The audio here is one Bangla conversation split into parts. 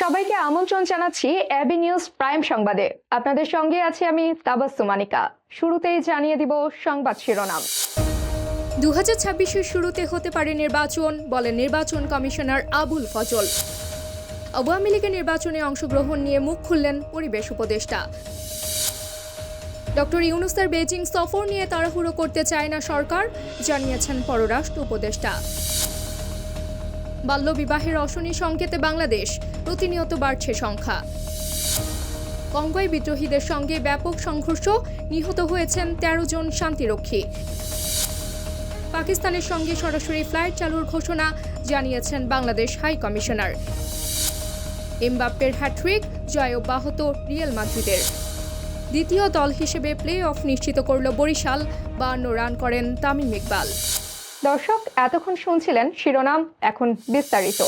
সবাইকে আমন্ত্রণ জানাচ্ছি এবি নিউজ প্রাইম সংবাদে। আপনাদের সঙ্গে আছি আমি তাবাসসুম আনিকা। শুরুতেই জানিয়ে দিব সংবাদ শিরোনাম। 2026-এর শুরুতে হতে পারে নির্বাচন, বলেন নির্বাচন কমিশনার আবুল ফজল। আওয়ামী লীগের নির্বাচনে অংশগ্রহণ নিয়ে মুখ খুললেন পরিবেশ উপদেষ্টা। ডক্টর ইউনূসের বেজিং সফর নিয়ে তাড়াহুড়ো করতে চায় না সরকার, জানিয়েছেন পররাষ্ট্র উপদেষ্টা। বাল্যবিবাহের অশনি সংকেতে বাংলাদেশ, প্রতিনিয়ত বাড়ছে সংখ্যা। কঙ্গোয় বিদ্রোহীদের সঙ্গে ব্যাপক সংঘর্ষ, নিহত হয়েছেন 13 জন শান্তিরক্ষী। পাকিস্তানের সঙ্গে সরাসরি ফ্লাইট চালুর ঘোষণা, জানিয়েছেন বাংলাদেশ হাই কমিশনার। এমবাপ্পের হ্যাট্রিক, জয় অব্যাহত রিয়াল মাদ্রিদের। দ্বিতীয় দল হিসেবে প্লে অফ নিশ্চিত করল বরিশাল, 52 রান করেন তামিম ইকবাল। দর্শক, এতক্ষণ শুনছিলেন শিরোনাম, এখন বিস্তারিত।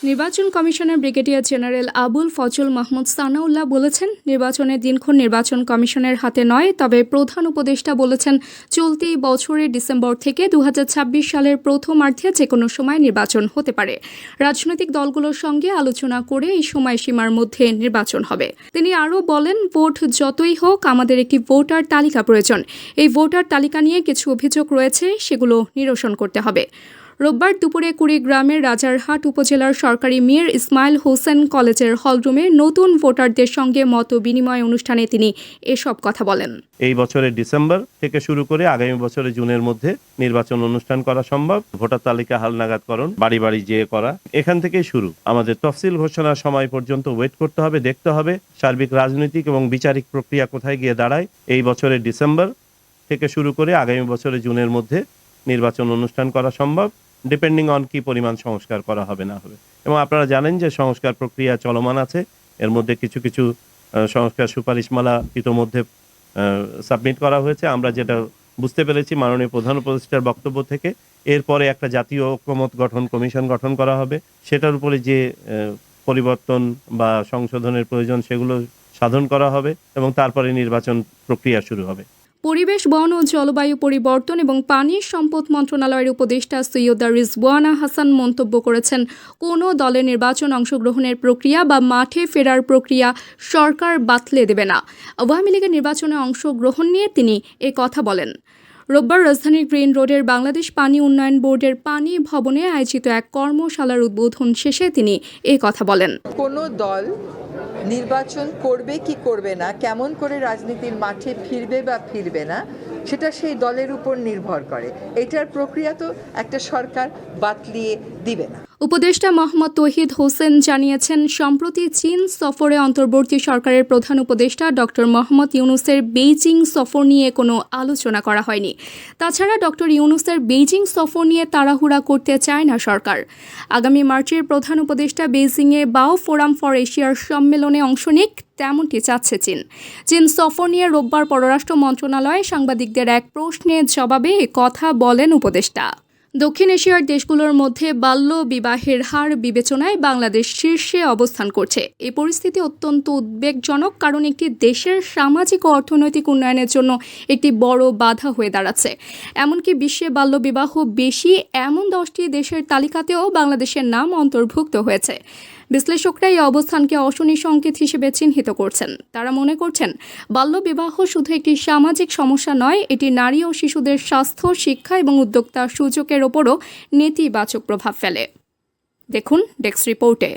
নির্বাচন commissioner brigadier general Abul Fazal Mahmud Sanaullah বলেছেন, নির্বাচনের দিনক্ষণ নির্বাচন কমিশনের হাতে নয়। তবে প্রধান উপদেষ্টা বলেছেন, চলতি বছরের ডিসেম্বর থেকে 2026 সালের প্রথমার্ধে যে কোনো সময় নির্বাচন হতে পারে। রাজনৈতিক দলগুলোর সঙ্গে আলোচনা করে এই সময়সীমার মধ্যে নির্বাচন হবে। তিনি আরও বলেন, ভোট যতই হোক, আমাদের একটি ভোটার তালিকা প্রয়োজন। এই ভোটার তালিকা নিয়ে কিছু অভিযোগ রয়েছে, সেগুলো নিরসন করতে হবে। রোববার দুপুরে কুড়িগ্রামের রাজারহাট উপজেলার সরকারি মীর ইসমাইল হোসেন কলেজের হলরুমে নতুন ভোটারদের সঙ্গে মত বিনিময় অনুষ্ঠানে তিনি এসব কথা বলেন। এই বছরের ডিসেম্বর থেকে শুরু করে আগামী বছরের জুনের মধ্যে নির্বাচন অনুষ্ঠান করা সম্ভব। ভোটার তালিকা হালনাগাদকরণ বাড়ি বাড়ি যেয়ে করা, এখান থেকেই শুরু। আমাদের তফসিল ঘোষণার সময় পর্যন্ত ওয়েট করতে হবে, দেখতে হবে সার্বিক রাজনৈতিক এবং বিচারিক প্রক্রিয়া কোথায় গিয়ে দাঁড়ায়। এই বছরের ডিসেম্বর থেকে শুরু করে আগামী বছরের জুনের মধ্যে নির্বাচন অনুষ্ঠান করা সম্ভব, ডিপেন্ডিং অন কি পরিমাণ সংস্কার করা হবে না হবে। এবং আপনারা জানেন যে সংস্কার প্রক্রিয়া চলমান আছে। এর মধ্যে কিছু কিছু সংস্কার সুপারিশমালা ইতোমধ্যে সাবমিট করা হয়েছে। আমরা যেটা বুঝতে পেরেছি মাননীয় প্রধান উপদেষ্টার বক্তব্য থেকে, এরপরে একটা জাতীয় ঐক্যমত কমিশন গঠন করা হবে। সেটার উপরে যে পরিবর্তন বা সংশোধনের প্রয়োজন সেগুলো সাধন করা হবে এবং তারপরে নির্বাচন প্রক্রিয়া শুরু হবে। পরিবেশ, বন ও জলবায়ু পরিবর্তন এবং পানি সম্পদ মন্ত্রণালয়ের উপদেষ্টা সৈয়দা রিজওয়ানা হাসান মন্তব্য করেছেন, কোনো দলের নির্বাচন অংশগ্রহণের প্রক্রিয়া বা মাঠে ফেরার প্রক্রিয়া সরকার বাতলে দেবে না। আওয়ামী লীগের নির্বাচনে অংশগ্রহণ নিয়ে তিনি এ কথা বলেন। রোববার রাজধানীর গ্রিন রোডের বাংলাদেশ পানি উন্নয়ন বোর্ডের পানি ভবনে আয়োজিত এক কর্মশালার উদ্বোধন শেষে তিনি এ কথা বলেন। কোনো দল নির্বাচন করবে কি করবে না, কেমন করে রাজনীতির মাঠে ফিরবে বা ফিরবে না, সেটা সেই দলের উপর নির্ভর করে। এটার প্রক্রিয়া তো একটা সরকার বাতলিয়ে দিবে না। উপদেষ্টা মোহাম্মদ তৌহিদ হোসেন জানিয়েছেন, সম্প্রতি চীন সফরে অন্তর্বর্তী সরকারের প্রধান উপদেষ্টা ডক্টর মোহাম্মদ ইউনূসের বেইজিং সফর নিয়ে কোনো আলোচনা করা হয়নি। তাছাড়া ডক্টর ইউনূসের বেইজিং সফর নিয়ে তাড়াহুড়া করতে চায় না সরকার। আগামী মার্চের প্রধান উপদেষ্টা বেইজিংয়ে বাও ফোরাম ফর এশিয়ার সম্মেলনে অংশ নিক, তেমনটি চাচ্ছে চীন। চীন সফর নিয়ে রোববার পররাষ্ট্র মন্ত্রণালয়ে সাংবাদিকদের এক প্রশ্নের জবাবে এ কথা বলেন উপদেষ্টা। দক্ষিণ এশিয়ার দেশগুলোর মধ্যে বাল্য বিবাহের হার বিবেচনায় বাংলাদেশ শীর্ষে অবস্থান করছে। এই পরিস্থিতি অত্যন্ত উদ্বেগজনক, কারণ একটি দেশের সামাজিক ও অর্থনৈতিক উন্নয়নের জন্য একটি বড় বাধা হয়ে দাঁড়াচ্ছে। এমনকি বিশ্বে বাল্যবিবাহ বেশি এমন 10টি দেশের তালিকাতেও বাংলাদেশের নাম অন্তর্ভুক্ত হয়েছে। বিশ্লেষকরা এই অবস্থানকে অশনি সংকেত হিসেবে চিহ্নিত করছেন। তারা মনে করছেন, বাল্যবিবাহ শুধু একটি সামাজিক সমস্যা নয়, এটি নারী ও শিশুদের স্বাস্থ্য, শিক্ষা এবং উদ্যোক্তা সুযোগের ওপরও নেতিবাচক প্রভাব ফেলে। দেখুন ডেস্ক রিপোর্টে।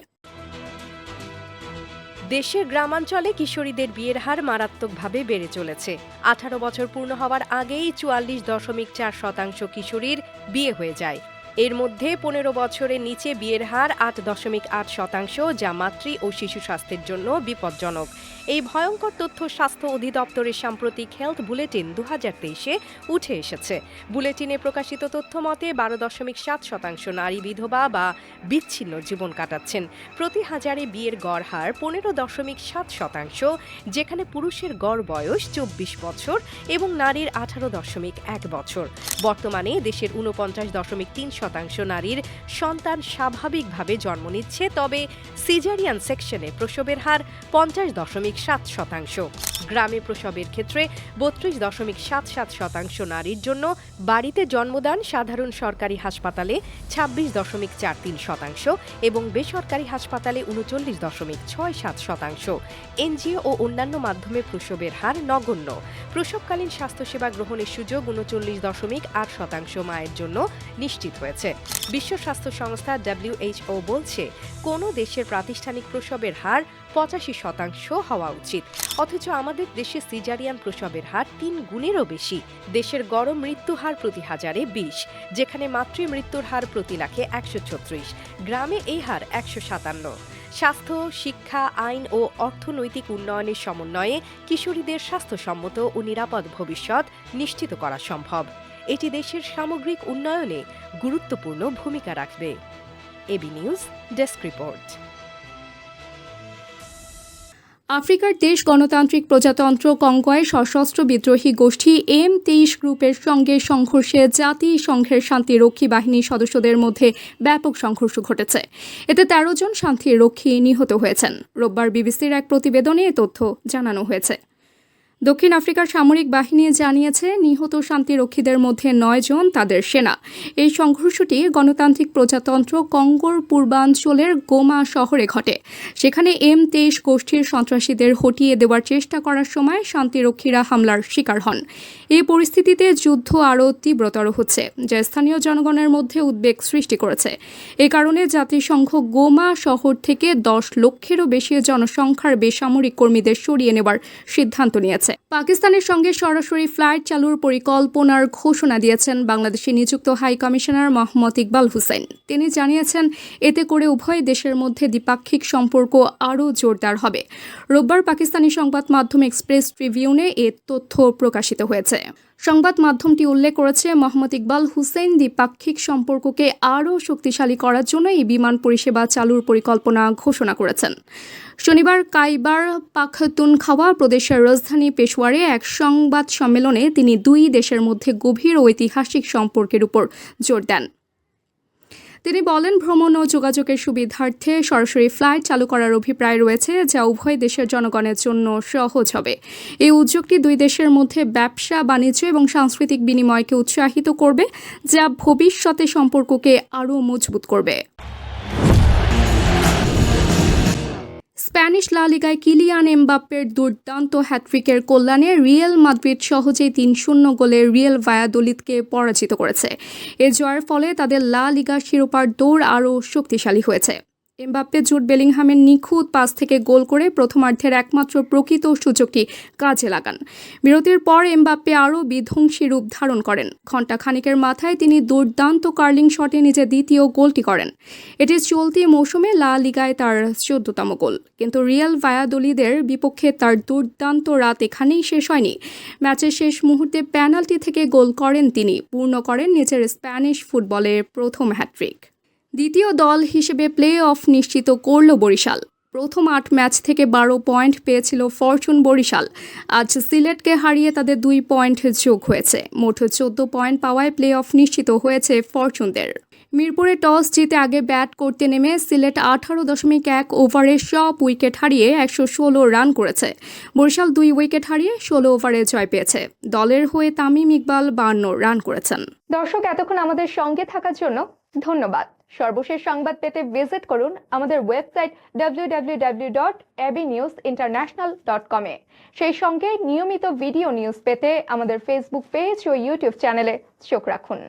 দেশের গ্রামাঞ্চলে কিশোরীদের বিয়ের হার মারাত্মকভাবে বেড়ে চলেছে। 18 বছর পূর্ণ হওয়ার আগেই 44.4% কিশোরীর বিয়ে হয়ে যায়। এর মধ্যে 15 বছরের নিচে বিয়ের হার 8.8%, যা মাতৃ ও শিশু স্বাস্থ্যের জন্য বিপজ্জনক। এই ভয়ঙ্কর তথ্য স্বাস্থ্য অধিদপ্তরের সাম্প্রতিক হেলথ বুলেটিন 2023-এ উঠে এসেছে। বুলেটিনে প্রকাশিত তথ্য মতে 12.7% নারী বিধবা বা বিচ্ছিন্ন জীবন কাটাচ্ছেন। প্রতি হাজারে বিয়ের গড় হার 15.7%, যেখানে পুরুষের গড় বয়স 24 বছর এবং নারীর 18.1 বছর। বর্তমানে দেশের 49.3% 60% নারীর সন্তান স্বাভাবিকভাবে জন্ম নিচ্ছে, তবে সিজারিয়ান সেকশনে প্রসবের হার 50.7%। গ্রামে প্রসবের ক্ষেত্রে 32.77% নারীর জন্য, বাড়িতে জন্মদান সাধারণ সরকারি হাসপাতালে 26.43% এবং বেসরকারি হাসপাতালে 39.67%। এনজিও ও অন্যান্য মাধ্যমে প্রসবের হার নগণ্য। প্রসবকালীন স্বাস্থ্যসেবা গ্রহণের সুযোগ 39.8% মায়ের জন্য নিশ্চিত হয়েছে। বিশ্ব স্বাস্থ্য সংস্থা WHO বলছে, কোনো দেশের প্রাতিষ্ঠানিক প্রসবের হার 85% হওয়া উচিত, অথচ আমাদের দেশে সিজারিয়ান প্রসবের হার 3 গুণেরও বেশি। দেশের গড় মৃত্যু হার প্রতি হাজারে 20, যেখানে মাতৃ মৃত্যুর হার প্রতি লাখে 136, গ্রামে এই হার 157। স্বাস্থ্য, শিক্ষা, আইন ও অর্থনৈতিক উন্নয়নের সমন্বয়ে কিশোরীদের স্বাস্থ্যসম্মত ও নিরাপদ ভবিষ্যৎ নিশ্চিত করা সম্ভব। এটি দেশের সামগ্রিক উন্নয়নে গুরুত্বপূর্ণ ভূমিকা রাখবে। AB news desk report. আফ্রিকার দেশ গণতান্ত্রিক প্রজাতন্ত্র কঙ্গোয় সশস্ত্র বিদ্রোহী গোষ্ঠী M23 গ্রুপের সঙ্গে সংঘর্ষে জাতিসংঘের শান্তিরক্ষী বাহিনীর সদস্যদের মধ্যে ব্যাপক সংঘর্ষ ঘটেছে। এতে 13 জন শান্তিরক্ষী নিহত হয়েছেন। রোববার বিবিসির এক প্রতিবেদনে এ তথ্য জানানো হয়েছে। দক্ষিণ আফ্রিকার সামরিক বাহিনী জানিয়েছে, নিহত শান্তিরক্ষীদের মধ্যে 9 জন তাদের সেনা। এই সংঘর্ষটি গণতান্ত্রিক প্রজাতন্ত্র কঙ্গোর পূর্বাঞ্চলের গোমা শহরে ঘটে। সেখানে M23 গোষ্ঠীর সন্ত্রাসীদের হটিয়ে দেওয়ার চেষ্টা করার সময় শান্তিরক্ষীরা হামলার শিকার হন। এই পরিস্থিতিতে যুদ্ধ আরও তীব্রতর হচ্ছে, যা স্থানীয় জনগণের মধ্যে উদ্বেগ সৃষ্টি করেছে। এ কারণে জাতিসংঘ গোমা শহর থেকে 10 লক্ষেরও বেশি জনসংখ্যার বেসামরিক কর্মীদের সরিয়ে নেওয়ার সিদ্ধান্ত নিয়েছে। পাকিস্তানের সঙ্গে সরাসরি ফ্লাইট চালুর পরিকল্পনার ঘোষণা দিয়েছেন বাংলাদেশে নিযুক্ত হাই কমিশনার মোহাম্মদ ইকবাল হোসেন। তিনি জানিয়েছেন, এতে করে উভয় দেশের মধ্যে দ্বিপাক্ষিক সম্পর্ক আরও জোরদার হবে। রোববার পাকিস্তানি সংবাদ মাধ্যম এক্সপ্রেস ট্রিবিউনে এ তথ্য প্রকাশিত হয়েছে। সংবাদ মাধ্যমটি উল্লেখ করেছে, মোহাম্মদ ইকবাল হোসেন দ্বিপাক্ষিক সম্পর্ককে আরও শক্তিশালী করার জন্য এই বিমান পরিষেবা চালুর পরিকল্পনা ঘোষণা করেছেন। শনিবার কাইবার পাখতুনখাওয়া প্রদেশের রাজধানী পেশোয়ারে এক সংবাদ সম্মেলনে তিনি দুই দেশের মধ্যে গভীর ঐতিহাসিক সম্পর্কের উপর জোর দেন। তিনি বলেন, ভ্রমণ ও যোগাযোগের সুবিধার্থে সরাসরি ফ্লাইট চালু করার অভিপ্রায় রয়েছে, যা উভয় দেশের জনগণের জন্য সহজ হবে। এই উদ্যোগটি দুই দেশের মধ্যে ব্যবসা, বাণিজ্য এবং সাংস্কৃতিক বিনিময়কে উৎসাহিত করবে, যা ভবিষ্যতে সম্পর্ককে আরও মজবুত করবে। স্প্যানিশ লা লিগায় কিলিয়ান এমবাপ্পের দুর্দান্ত হ্যাটট্রিকের কল্যাণে রিয়াল মাদ্রিদ সহজেই 3-0 গোলে রিয়াল ভায়াদোলিদকে পরাজিত করেছে। এ জয়ের ফলে তাদের লা লিগা শিরোপার দৌড় আরও শক্তিশালী হয়েছে। এমবাপ্পে জুড বেলিংহামের নিখুঁত পাস থেকে গোল করে প্রথমার্ধের একমাত্র প্রকৃত সুযোগটি কাজে লাগান। বিরতির পর এমবাপ্পে আরও বিধ্বংসী রূপ ধারণ করেন। ঘণ্টা খানিকের মাথায় তিনি দুর্দান্ত কার্লিং শটে নিজের দ্বিতীয় গোলটি করেন। এটি চলতি মৌসুমে লা লিগায় তার 14তম গোল। কিন্তু রিয়াল ভায়াদোলিদের বিপক্ষে তার দুর্দান্ত রাত এখানেই শেষ হয়নি। ম্যাচের শেষ মুহূর্তে পেনাল্টি থেকে গোল করেন তিনি, পূর্ণ করেন নিজের স্প্যানিশ ফুটবলের প্রথম হ্যাটট্রিক। দ্বিতীয় দল হিসেবে প্লে অফ নিশ্চিত করল বরিশাল। প্রথম 8 ম্যাচ থেকে 12 পয়েন্ট পেয়েছিল ফরচুন বরিশাল। আজ সিলেটকে হারিয়ে তাদের 2 পয়েন্ট যোগ হয়েছে। মোট 14 পয়েন্ট পাওয়ায় প্লে অফ নিশ্চিত হয়েছে ফরচুনদের। মিরপুরে টস জিতে আগে ব্যাট করতে নেমে সিলেট 18.1 ওভারে সব উইকেট হারিয়ে 116 রান করেছে। বরিশাল 2 উইকেট হারিয়ে 16 ওভারে জয় পেয়েছে। দলের হয়ে তামিম ইকবাল 52 রান করেছেন। দর্শক, এতক্ষণ আমাদের সঙ্গে থাকার জন্য ধন্যবাদ। সর্বশেষ সংবাদ পেতে ভিজিট করুন আমাদের ওয়েবসাইট www.abnewsinternational.com এ। সেই সঙ্গে নিয়মিত ভিডিও নিউজ পেতে আমাদের ফেসবুক পেজ ও ইউটিউব চ্যানেলে চোখ রাখুন।